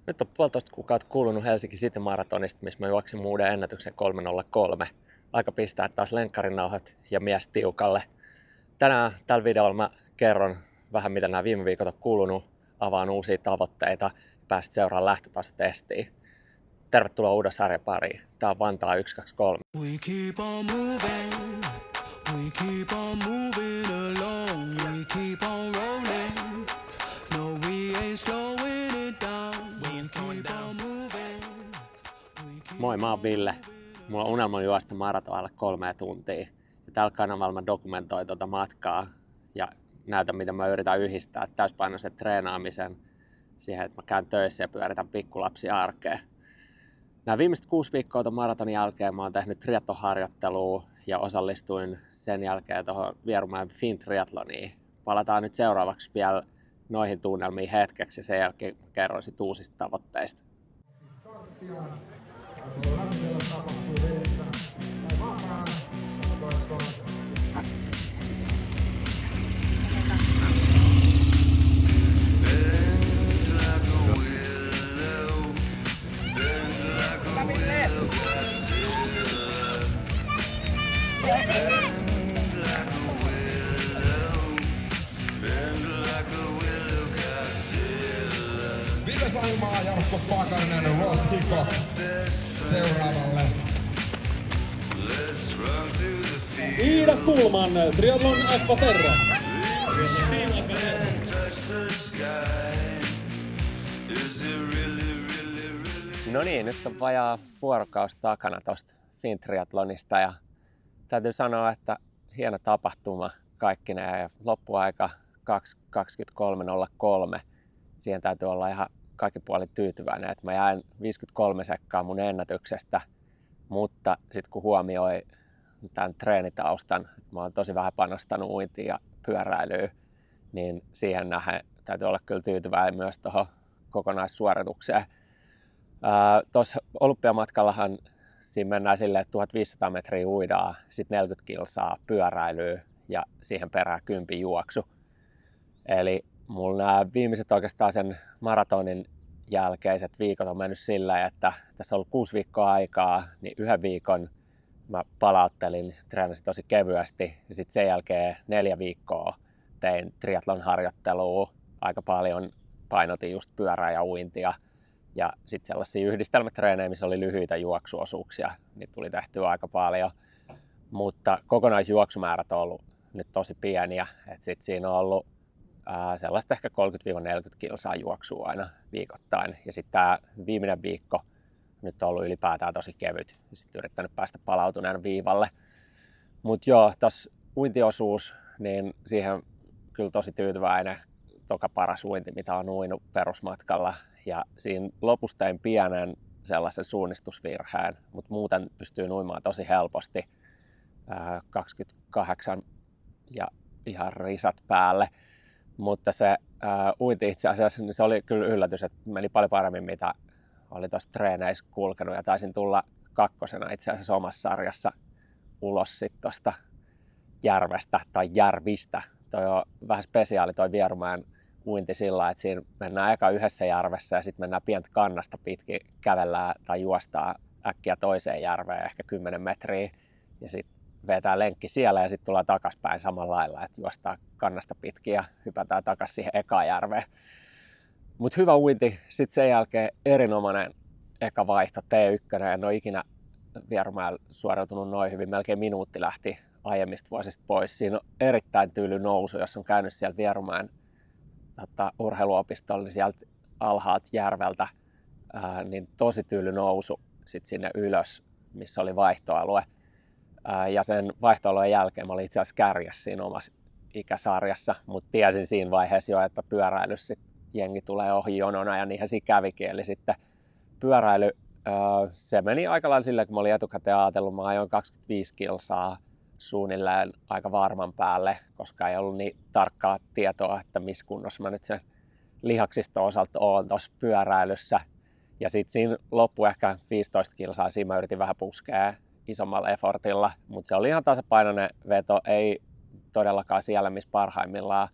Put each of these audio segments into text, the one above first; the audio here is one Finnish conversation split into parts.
Nyt on 1,5 kuukautta kulunut Helsinki City Marathonista, missä mä juoksin uuden ennätyksen 3:03. Aika pistää taas lenkkarinauhat ja mies tiukalle. Tänään tällä videolla mä kerron vähän mitä nämä viime viikot on kulunut, avaan uusia tavoitteita ja pääsit seuraamaan lähtötasotestiin. Tervetuloa uuden sarjan pariin. Tää on Vantaa 123. We keep on moving, we keep on moving along, we keep on rolling. No, we ain't slowing it down, we keep on moving. Moi, mä oon Ville. Mulla on unelma juosta maraton alle 3 tuntia. Ja tällä kanavalla mä dokumentoin tuota matkaa ja näytän miten mä yritän yhdistää täyspainoisen treenaamisen siihen, että mä käyn töissä ja pyöritän pikkulapsia arkeen. Nämä viimeiset 6 viikkoa tuon maratonin jälkeen mä oon tehnyt triathlon-harjoittelua ja osallistuin sen jälkeen tuohon Vierumäen Fintriathloniin. Palataan nyt seuraavaksi vielä noihin tunnelmiin hetkeksi ja sen jälkeen kerron sit uusista tavoitteista. Ville Saimaa, Jarkko Pakarinen, Ross Hiko seuraavalle. Iida Kulman, Triathlon Akvaterra. No niin, nyt on vajaa vuorokausi takana tuosta Fintriathlonista ja täytyy sanoa, että hieno tapahtuma kaikkineen ja loppuaika 2:23.03. Siihen täytyy olla ihan kaikin puolin tyytyväinen, että mä jäin 53 sekkaa mun ennätyksestä, mutta sitten kun huomioi tämän treenitaustan, että mä oon tosi vähän panostanut uintiin ja pyöräilyyn, niin siihen nähden täytyy olla kyllä tyytyväinen myös tuohon kokonaissuoritukseen. Tuossa olympiamatkallahan siinä mennään silleen, että 1500 metriä uidaan, sitten 40 kilsaa pyöräilyä ja siihen perään 10 juoksu. Eli mulla nämä viimeiset oikeastaan sen maratonin jälkeiset viikot on mennyt sillä, että tässä on ollut 6 viikkoa aikaa, niin 1 viikon mä palauttelin, treenasin tosi kevyesti ja sitten sen jälkeen 4 viikkoa tein triathlon harjoittelua, aika paljon painotin just pyörää ja uintia ja sitten sellaisia yhdistelmätreenejä, missä oli lyhyitä juoksuosuuksia, niin tuli tehtyä aika paljon, mutta kokonaisjuoksumäärät on ollut nyt tosi pieniä, että sitten siinä on ollut sellaista ehkä 30-40 kilsaa juoksua aina viikoittain. Ja sitten tämä viimeinen viikko nyt on ollut ylipäätään tosi kevyt. Sitten yrittänyt päästä palautuneen viivalle. Mutta joo, tässä uintiosuus, niin siihen kyllä tosi tyytyväinen. Toka paras uinti, mitä on uinut perusmatkalla. Ja siinä lopussa tein pienen sellaisen suunnistusvirheen, mutta muuten pystyy uimaan tosi helposti. 28 ja ihan risat päälle. Mutta se uinti itse asiassa, niin se oli kyllä yllätys, että meni paljon paremmin, mitä oli tuossa treeneissä kulkenut. Ja taisin tulla 2. itse asiassa omassa sarjassa ulos sitten tuosta järvestä tai järvistä. Toi on vähän spesiaali toi Vierumäen uinti sillä, että siinä mennään eka yhdessä järvessä ja sitten mennään pientä kannasta pitkin, kävellään tai juostaan äkkiä toiseen järveen ehkä 10 metriä. Ja sitten vetää lenkki siellä ja sitten tullaan takaspäin samalla lailla, että juostaan kannasta pitkin ja hypätään takaisin siihen ekaan järveen. Mutta hyvä uinti, sitten sen jälkeen erinomainen eka vaihto T1, en ole ikinä Vierumäellä suoriutunut noin hyvin, melkein minuutti lähti aiemmista vuosista pois. Siinä on erittäin tyyly nousu, jos on käynyt siellä Vierumäen urheiluopistolla, niin sieltä alhaalta järveltä, niin tosi tyyly nousu sitten sinne ylös, missä oli vaihtoalue. Ja sen vaihtoalueen jälkeen mä olin itse asiassa kärjessä siinä omassa ikäsarjassa, mutta tiesin siinä vaiheessa jo, että pyöräilyssä jengi tulee ohi jonona ja niinhän siinä kävikin. Eli sitten pyöräily, se meni aika lailla silleen, kun mä olin etukäteen ajatellut, mä ajoin 25 kilsaa suunnilleen aika varman päälle, koska ei ollut niin tarkkaa tietoa, että missä kunnossa mä nyt sen lihaksiston osalta oon tuossa pyöräilyssä. Ja sitten siinä loppui ehkä 15 kilsaa, siinä mä yritin vähän puskea isommalla effortilla, mutta se oli ihan tasapainoinen veto, ei todellakaan siellä, missä parhaimmillaan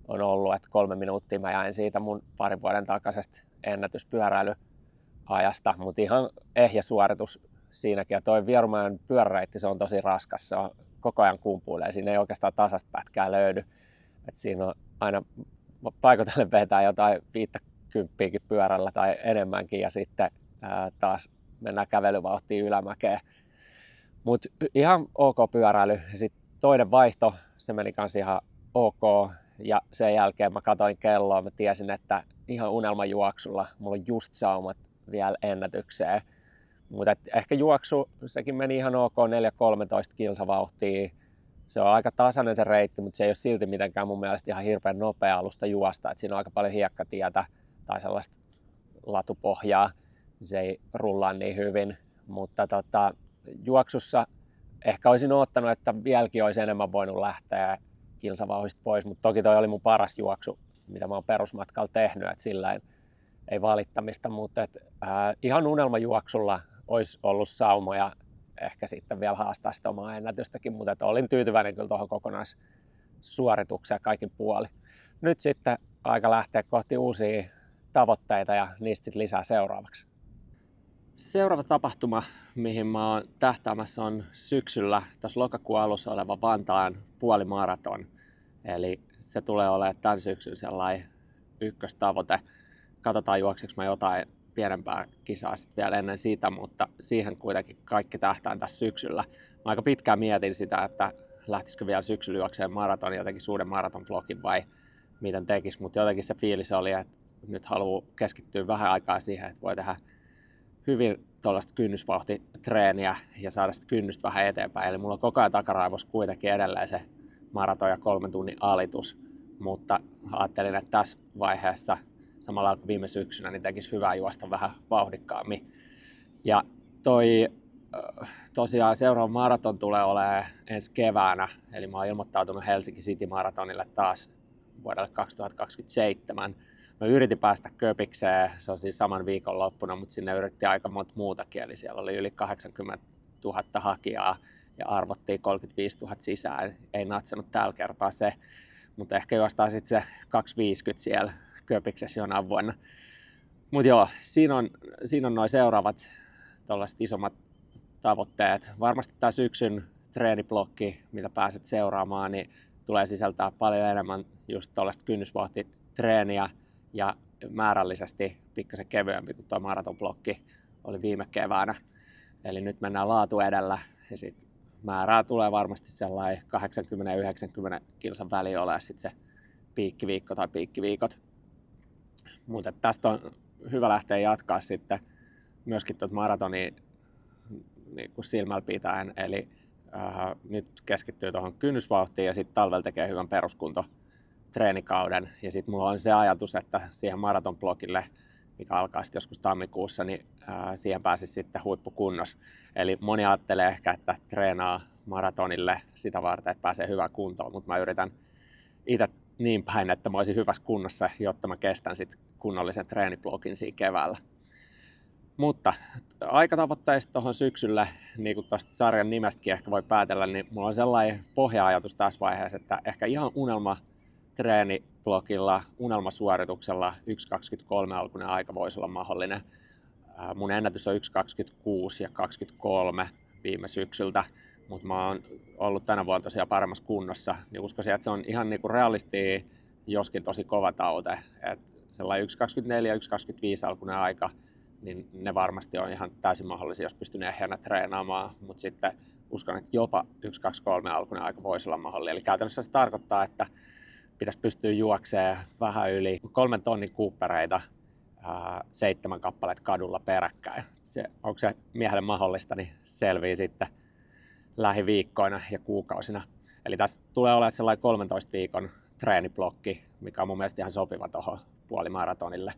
on ollut, että 3 minuuttia mä jäin siitä mun parin vuoden takaisesta ennätys pyöräilyajasta, mutta ihan ehjä suoritus siinäkin. Ja toi Vierumäen pyöräreitti, se on tosi raskas, se on koko ajan kumpuilee, siinä ei oikeastaan tasasta pätkää löydy. Et siinä on aina paikoitellen vetää jotain 50 pyörällä tai enemmänkin ja sitten taas mennään kävelyvauhtiin ylämäkeen. Mutta ihan ok pyöräily. Sitten toinen vaihto, se meni kans ihan ok. Ja sen jälkeen mä katsoin kelloa, mä tiesin, että ihan unelmajuoksulla mulla on just saumat vielä ennätykseen. Mutta ehkä juoksu, sekin meni ihan ok, 4.13 kilsavauhtia. Se on aika tasainen se reitti, mutta se ei ole silti mitenkään mun mielestä ihan hirveän nopea alusta juosta. Et siinä on aika paljon hiekkatietä tai sellaista latupohjaa. Se ei rullaa niin hyvin, mutta juoksussa ehkä olisin odottanut, että vieläkin olisi enemmän voinut lähteä kilsavauhdista pois, mutta toki toi oli mun paras juoksu, mitä mä oon perusmatkalla tehnyt, että sillä ei valittamista, mutta ihan unelmajuoksulla olisi ollut saumoja ehkä sitten vielä haastaa sitä omaa ennätystäkin, mutta olin tyytyväinen kyllä tuohon kokonaissuoritukseen kaikin puoli. Nyt sitten aika lähteä kohti uusia tavoitteita ja niistä sitten lisää seuraavaksi. Seuraava tapahtuma, mihin mä oon tähtäämässä, on syksyllä tuossa lokakuun alussa oleva Vantaan puolimaraton. Eli se tulee olemaan tämän syksyn sellainen ykköstavoite. Katsotaan juokseeko mä jotain pienempää kisaa sitten vielä ennen sitä, mutta siihen kuitenkin kaikki tähtään tässä syksyllä. Mä aika pitkään mietin sitä, että lähtisikö vielä syksyllä juokseen maraton, jotenkin suuren maratonblogin vai miten tekisi, mutta jotenkin se fiilis oli, että nyt haluaa keskittyä vähän aikaa siihen, että voi tehdä hyvin tuollaista kynnysvauhtitreeniä ja saada sitä kynnystä vähän eteenpäin. Eli mulla on koko ajan takaraivossa kuitenkin edelleen se maraton ja 3 tunnin alitus, mutta ajattelin, että tässä vaiheessa samalla kuin viime syksynä, niin tekisi hyvää juosta vähän vauhdikkaammin. Ja tosiaan seuraava maraton tulee olemaan ensi keväänä, eli mä oon ilmoittautunut Helsinki City Maratonille taas vuodelle 2027. Mä yritin päästä Köpikseen, se on siis saman viikonloppuna, mutta sinne yritti aika monta muutakin, eli siellä oli yli 80 000 hakijaa ja arvottiin 35 000 sisään. Ei natsannut tällä kertaa se, mutta ehkä juostaan sitten se 250 siellä Köpiksessä jonain vuonna. Mutta joo, siinä on noin seuraavat tuollaiset isommat tavoitteet. Varmasti tämä syksyn treeniblokki, mitä pääset seuraamaan, niin tulee sisältää paljon enemmän just tuollaista kynnysvauhtitreeniä ja määrällisesti pikkasen kevyempi kuin tuo maratonblokki oli viime keväänä. Eli nyt mennään laatu edellä ja sitten määrää tulee varmasti sellainen 80-90 kilsan väliin olemaan sitten se piikkiviikko tai piikkiviikot. Mutta tästä on hyvä lähteä jatkaa sitten myöskin tuota maratonia niin kuin silmällä pitäen. Eli nyt keskittyy tuohon kynnysvauhtiin ja sitten talvella tekee hyvän peruskuntotreenikauden. Ja sitten mulla on se ajatus, että siihen maratonblogille, mikä alkaa sitten joskus tammikuussa, niin siihen pääsisi sitten huippukunnossa. Eli moni ajattelee ehkä, että treenaa maratonille sitä varten, että pääsee hyvään kuntoon, mutta mä yritän itse niin päin, että mä olisin hyvässä kunnossa, jotta mä kestän sitten kunnollisen treeniblogin siinä keväällä. Mutta aikatavoitteista tuohon syksylle, niin kuin tuosta sarjan nimestäkin ehkä voi päätellä, niin mulla on sellainen pohja-ajatus tässä vaiheessa, että ehkä ihan unelmatreeniblogilla, unelmasuorituksella 1.23 alkuinen aika voisi olla mahdollinen. Mun ennätys on 1.26 ja 23 viime syksyltä, mutta mä oon ollut tänä vuonna tosiaan paremmassa kunnossa, niin uskoisin, että se on ihan niinku realistia, joskin tosi kova tavoite. Että sellainen 1.24 ja 1.25 alkuinen aika, niin ne varmasti on ihan täysin mahdollisia, jos pystyn ehjänä treenaamaan, mutta sitten uskon, että jopa 1.23 alkuinen aika voisi olla mahdollinen. Eli käytännössä se tarkoittaa, että pitäisi pystyä juoksemaan vähän yli 3 tonnin kuuppereita 7 kappaletta kadulla peräkkäin. Onko se miehelle mahdollista, niin selvii sitten lähiviikkoina ja kuukausina. Eli tässä tulee olemaan sellainen 13 viikon treeniblokki, mikä on mun mielestä ihan sopiva tuohon puolimaratonille.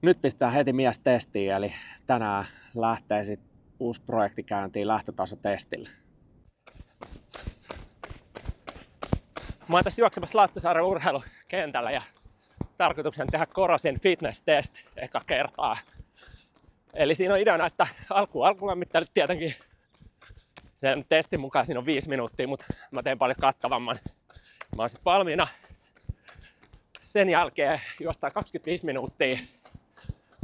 Nyt pistää heti mies testiin, eli tänään lähtee sitten uusi projekti käyntiin lähtötasotestille. Mä oon tässä juoksemassa Lauttasaaren urheilukentällä ja tarkoituksen tehdä Korosin fitness-test eka kertaa. Eli siinä on ideana, että alkulämmittelyt tietenkin sen testin mukaan siinä on 5 minuuttia, mutta mä teen paljon kattavamman. Mä oon sitten valmiina sen jälkeen juostaa 25 minuuttia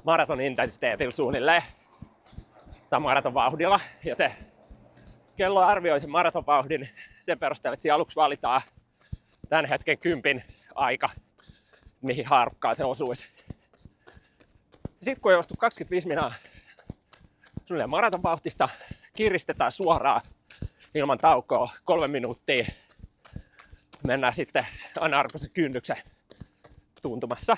maraton intensiteetillä suunnilleen tai maraton vauhdilla. Ja se kello arvioi sen maraton vauhdin sen perusteella, että siinä aluksi valitaan tämän hetken 10 aika, mihin haarukkaan se osuisi. Sitten kun on juostu 25 minuuttia suunnilleen maraton vauhtista, kiristetään suoraan ilman taukoa 3 minuuttia. Mennään sitten anaerobisen kynnyksen tuntumassa.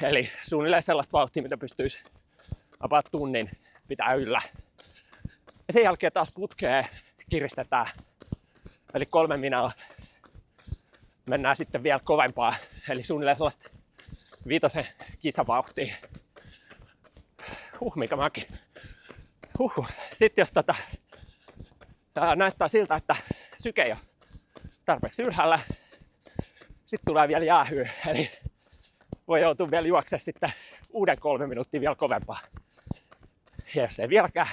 Eli suunnilleen sellaista vauhtia, mitä pystyisi about tunnin pitää yllä. Ja sen jälkeen taas putkeen kiristetään. Eli 3 minuuttia mennään sitten vielä kovempaa. Eli suunnilleen sellaista 5 kisavauhtia. Mikä mäkin. Sitten jos näyttää siltä, että syke ei ole tarpeeksi ylhäällä, sitten tulee vielä jäähyä. Eli voi joutua vielä juoksemaan sitten uuden 3 minuuttia vielä kovempaa. Ja jos ei vieläkään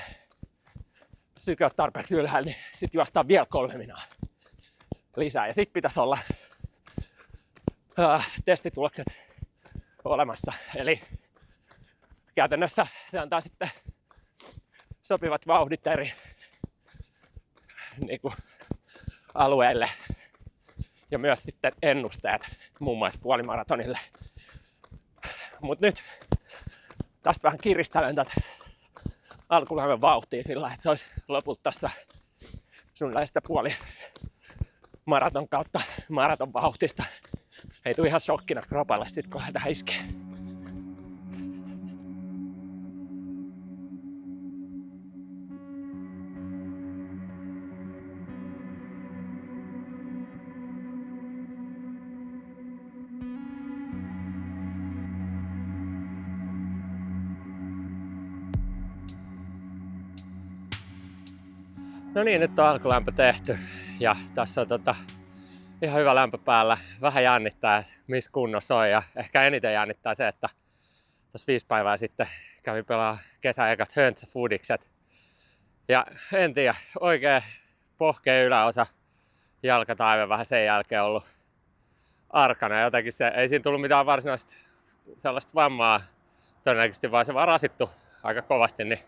syke ole tarpeeksi ylhäällä, niin sitten juostaan vielä 3 minuuttia lisää. Ja sitten pitäisi olla testitulokset olemassa. Eli käytännössä se antaa sitten sopivat vauhdit eri niin kuin, alueille ja myös sitten ennusteet muun muassa puolimaratonille. Mut nyt tästä vähän kiristelen tätä alkulämmön vauhtia sillä, että se olisi lopulta tässä suunnilleen sitä puolimaraton kautta maraton vauhtista. Ei tule ihan shokkina kropalle sit kun lähdetään iskee. No niin, nyt on alkulämpö tehty ja tässä on ihan hyvä lämpö päällä. Vähän jännittää, missä kunnossa on ja ehkä eniten jännittää se, että tuossa 5 päivää sitten kävin pelaamaan kesän ekat höntsäfudikset. Ja en tiedä, oikein pohkeen yläosa jalkataive vähän sen jälkeen ollut arkana. Jotenkin ei siinä tullut mitään varsinaista sellaista vammaa todennäköisesti, vaan se vaan rasittu aika kovasti. Niin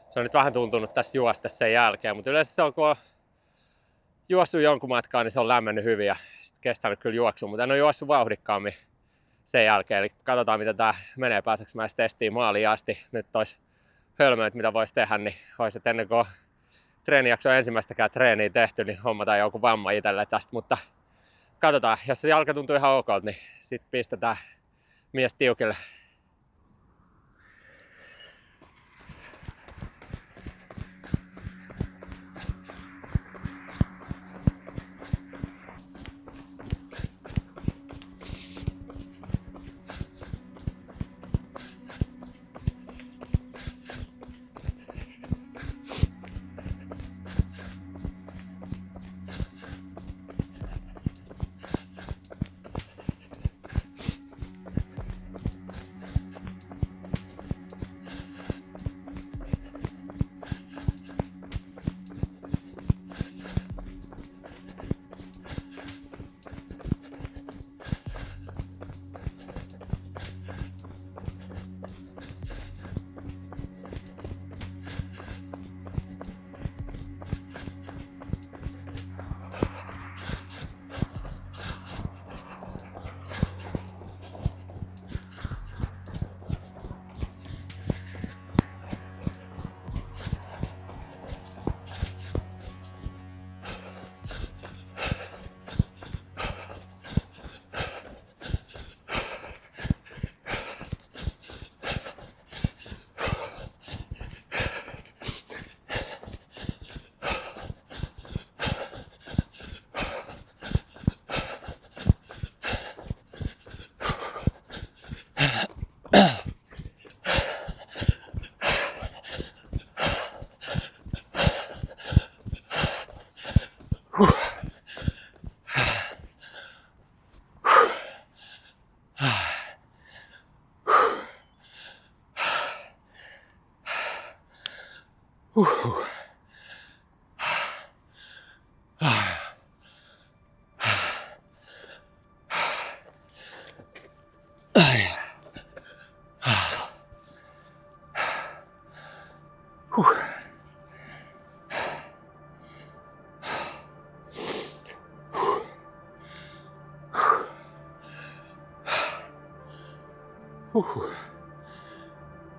se on nyt vähän tuntunut tässä juosta sen jälkeen, mutta yleensä se on, kun on juossut jonkun matkaa, niin se on lämmennyt hyvin ja sitten kestänyt kyllä juoksua, mutta en ole juossut vauhdikkaammin sen jälkeen. Eli katsotaan, miten tämä menee, pääseekö mä testiin maaliin asti. Nyt olisi hölmöt, mitä voisi tehdä, niin olisi, että ennen kuin on treenijakson ensimmäistäkään treeniä tehty, niin hommataan joku vamma itselle tästä, mutta katsotaan, jos se jalka tuntuu ihan okolta, niin sitten pistetään mies tiukille.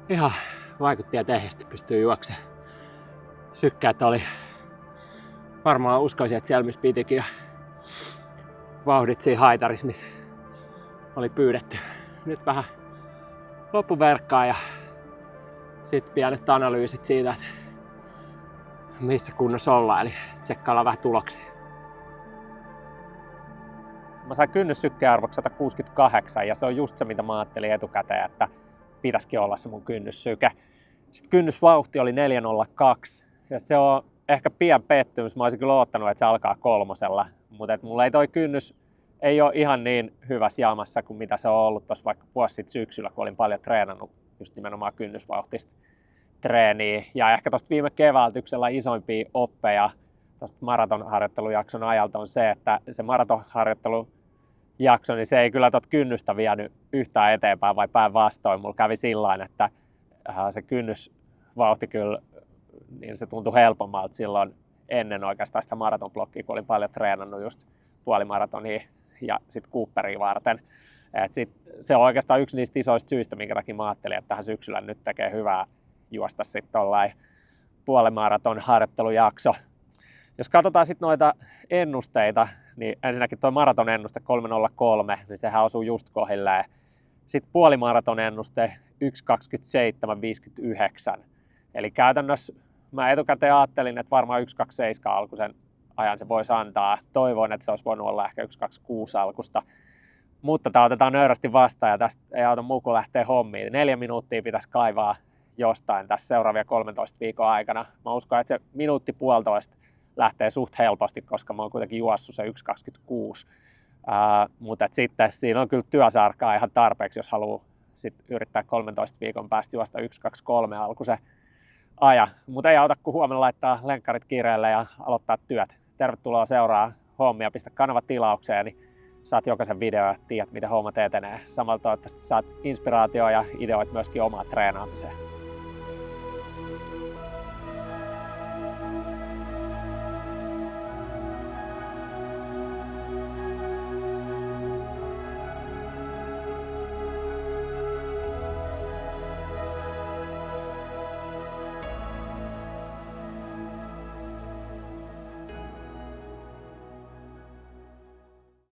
Ihan vaikutti, että ehjästi pystyy juoksemaan. Sykkäät oli varmaan uskoisin, että siellä missä pitikin ja vauhdit siinä haitarissa, missä oli pyydetty. Nyt vähän loppuverkkaa ja sitten pienet analyysit siitä, että missä kunnossa ollaan, eli tsekkaillaan vähän tuloksia. Mä sain kynnyssykkearvoksi 168 ja se on just se, mitä mä ajattelin etukäteen, että pitäisikin olla se mun kynnyssyke. Sitten kynnysvauhti oli 402 ja se on ehkä pian pettymys. Mä olisin kyllä odottanut, että se alkaa 3, mutta mulla ei toi kynnys ei ole ihan niin hyvässä jamassa kuin mitä se on ollut tuossa vaikka vuosi sitten syksyllä, kun olin paljon treenannut just nimenomaan kynnysvauhtista treeniä. Ja ehkä tuosta viime keväältyksellä isoimpia oppeja tuosta maratonharjoittelujakson ajalta on se, että se maratonharjoittelujakso, niin se ei kyllä tuota kynnystä vienyt yhtään eteenpäin, vai päinvastoin. Mulla kävi sillain, että se kynnysvauhti kyllä, niin se tuntui helpommalta silloin ennen oikeastaan sitä maratonblokkia, kun olin paljon treenannut just puolimaratonia ja sitten Cooperia varten. Se on oikeastaan yksi niistä isoista syistä, minkä takia mä ajattelin, että tähän syksyllä nyt tekee hyvää juosta sitten tollain puolimaraton harjoittelujakso. Jos katsotaan sitten noita ennusteita, niin ensinnäkin tuo maraton ennuste 3:03, niin sehän osuu just kohdilleen. Sitten puolimaraton ennuste 1:27:59. Eli käytännössä mä etukäteen ajattelin, että varmaan 1:27 alkuisen ajan se voisi antaa. Toivoin, että se olisi voinut olla ehkä 1:26 alkusta. Mutta tämä otetaan nöyrästi vastaan ja tästä ei auta muu kuin lähteä hommiin. 4 minuuttia pitäisi kaivaa jostain tässä seuraavia 13 viikon aikana. Mä uskon, että se minuutti puolitoista lähtee suht helposti, koska mä oon kuitenkin juossut se 1:26. Mutta sitten siinä on kyllä työsarkaa ihan tarpeeksi, jos haluaa sit yrittää 13 viikon päästä juosta 1:23 alkuisen ajan. Mutta ei auta kuin huomenna laittaa lenkkarit kiireelle ja aloittaa työt. Tervetuloa seuraa hommia, pistä kanava tilaukseen, niin saat jokaisen videon ja tiedät, miten hommat etenee. Samalla toivottavasti saat inspiraatioa ja ideoita myöskin omaan treenaamiseen.